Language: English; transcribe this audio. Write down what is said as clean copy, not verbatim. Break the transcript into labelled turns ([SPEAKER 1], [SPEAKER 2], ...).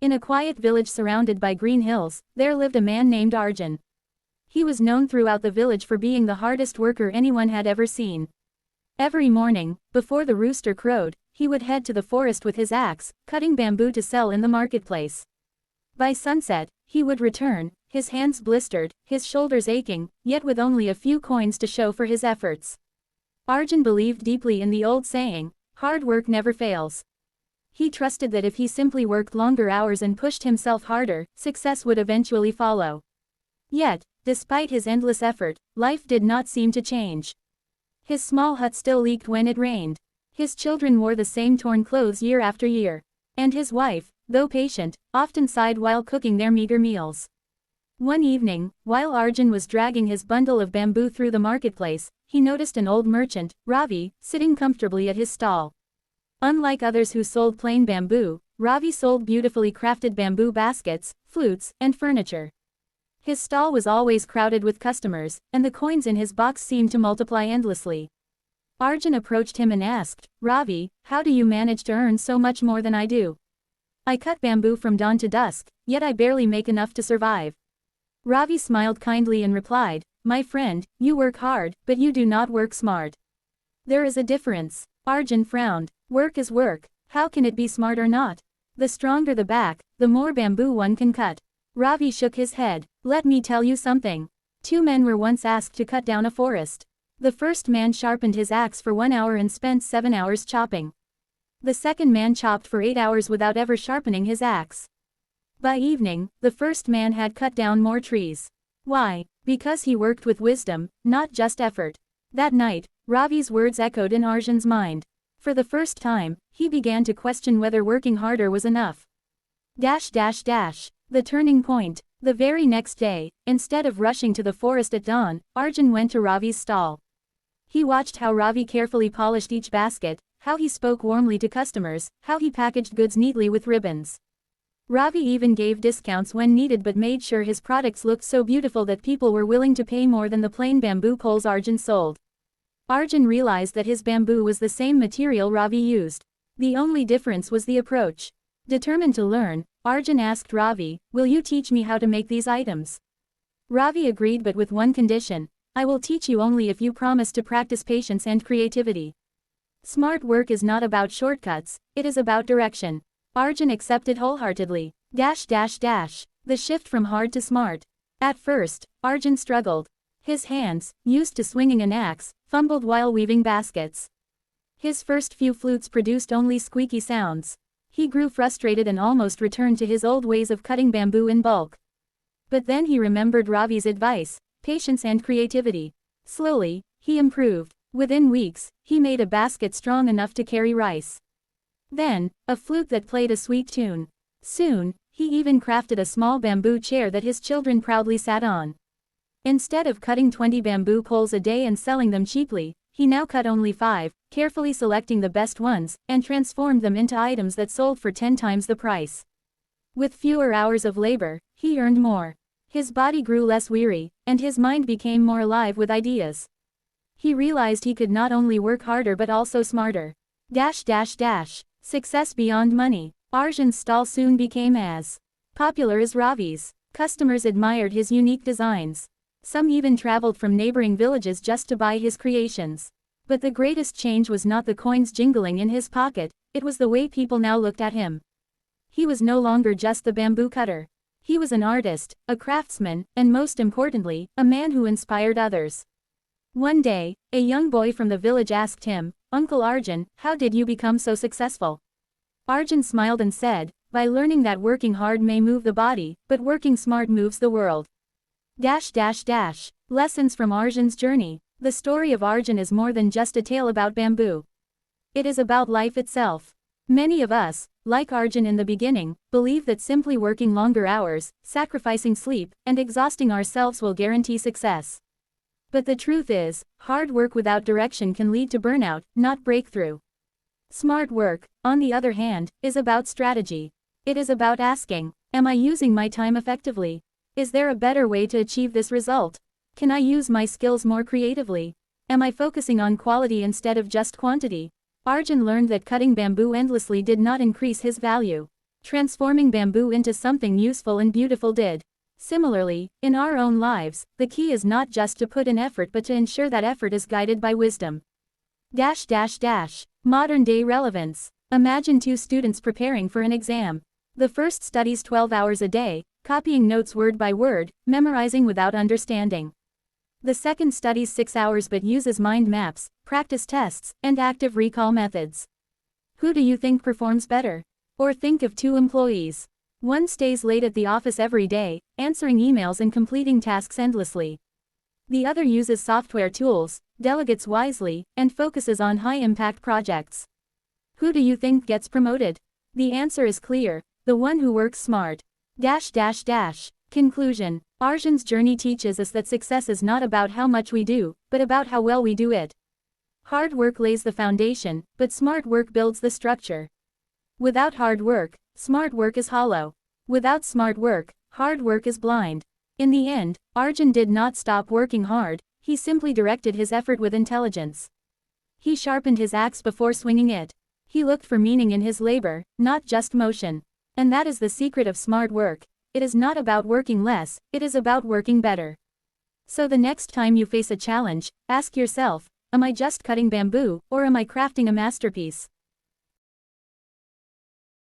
[SPEAKER 1] In a quiet village surrounded by green hills, there lived a man named Arjun. He was known throughout the village for being the hardest worker anyone had ever seen. Every morning, before the rooster crowed, he would head to the forest with his axe, cutting bamboo to sell in the marketplace. By sunset, he would return, his hands blistered, his shoulders aching, yet with only a few coins to show for his efforts. Arjun believed deeply in the old saying, "Hard work never fails." He trusted that if he simply worked longer hours and pushed himself harder, success would eventually follow. Yet, despite his endless effort, life did not seem to change. His small hut still leaked when it rained. His children wore the same torn clothes year after year. And his wife, though patient, often sighed while cooking their meager meals. One evening, while Arjun was dragging his bundle of bamboo through the marketplace, he noticed an old merchant, Ravi, sitting comfortably at his stall. Unlike others who sold plain bamboo, Ravi sold beautifully crafted bamboo baskets, flutes, and furniture. His stall was always crowded with customers, and the coins in his box seemed to multiply endlessly. Arjun approached him and asked, "Ravi, how do you manage to earn so much more than I do? I cut bamboo from dawn to dusk, yet I barely make enough to survive." Ravi smiled kindly and replied, "My friend, you work hard, but you do not work smart. There is a difference." Arjun frowned. Work is work. How can it be smart or not? The stronger the back, the more bamboo one can cut. Ravi shook his head. "Let me tell you something. 2 men were once asked to cut down a forest. The first man sharpened his axe for 1 hour and spent 7 hours chopping. The second man chopped for 8 hours without ever sharpening his axe. By evening, the first man had cut down more trees. Why? Because he worked with wisdom, not just effort." That night, Ravi's words echoed in Arjun's mind. For the first time, he began to question whether working harder was enough. The turning point. The very next day, instead of rushing to the forest at dawn, Arjun went to Ravi's stall. He watched how Ravi carefully polished each basket, how he spoke warmly to customers, how he packaged goods neatly with ribbons. Ravi even gave discounts when needed but made sure his products looked so beautiful that people were willing to pay more than the plain bamboo poles Arjun sold. Arjun realized that his bamboo was the same material Ravi used. The only difference was the approach. Determined to learn, Arjun asked Ravi, "Will you teach me how to make these items?" Ravi agreed, but with one condition: "I will teach you only if you promise to practice patience and creativity. Smart work is not about shortcuts, it is about direction." Arjun accepted wholeheartedly. The shift from hard to smart. At first, Arjun struggled. His hands, used to swinging an axe, fumbled while weaving baskets. His first few flutes produced only squeaky sounds. He grew frustrated and almost returned to his old ways of cutting bamboo in bulk. But then he remembered Ravi's advice: patience and creativity. Slowly, he improved. Within weeks, he made a basket strong enough to carry rice. Then, a flute that played a sweet tune. Soon, he even crafted a small bamboo chair that his children proudly sat on. Instead of cutting 20 bamboo poles a day and selling them cheaply, he now cut only 5, carefully selecting the best ones, and transformed them into items that sold for 10 times the price. With fewer hours of labor, he earned more. His body grew less weary, and his mind became more alive with ideas. He realized he could not only work harder but also smarter. Success beyond money. Arjun's stall soon became as popular as Ravi's. Customers admired his unique designs. Some even traveled from neighboring villages just to buy his creations. But the greatest change was not the coins jingling in his pocket, it was the way people now looked at him. He was no longer just the bamboo cutter. He was an artist, a craftsman, and most importantly, a man who inspired others. One day, a young boy from the village asked him, "Uncle Arjun, how did you become so successful?" Arjun smiled and said, "By learning that working hard may move the body, but working smart moves the world." Lessons from Arjun's journey. The story of Arjun is more than just a tale about bamboo. It is about life itself. Many of us, like Arjun in the beginning, believe that simply working longer hours, sacrificing sleep, and exhausting ourselves will guarantee success. But the truth is, hard work without direction can lead to burnout, not breakthrough. Smart work, on the other hand, is about strategy. It is about asking, "Am I using my time effectively? Is there a better way to achieve this result? Can I use my skills more creatively? Am I focusing on quality instead of just quantity?" Arjun learned that cutting bamboo endlessly did not increase his value. transforming bamboo into something useful and beautiful did. Similarly, in our own lives, the key is not just to put in effort but to ensure that effort is guided by wisdom. Modern day relevance. Imagine two students preparing for an exam. The first studies 12 hours a day, copying notes word by word, memorizing without understanding. The second studies 6 hours but uses mind maps, practice tests, and active recall methods. Who do you think performs better? Or think of two employees. One stays late at the office every day, answering emails and completing tasks endlessly. The other uses software tools, delegates wisely, and focuses on high-impact projects. Who do you think gets promoted? The answer is clear: the one who works smart. Conclusion. Arjun's journey teaches us that success is not about how much we do, but about how well we do it. Hard work lays the foundation, but smart work builds the structure. Without hard work, smart work is hollow. Without smart work, hard work is blind. In the end, Arjun did not stop working hard, he simply directed his effort with intelligence. He sharpened his axe before swinging it. He looked for meaning in his labor, not just motion. And that is the secret of smart work. It is not about working less, it is about working better. So the next time you face a challenge, ask yourself, am I just cutting bamboo, or am I crafting a masterpiece?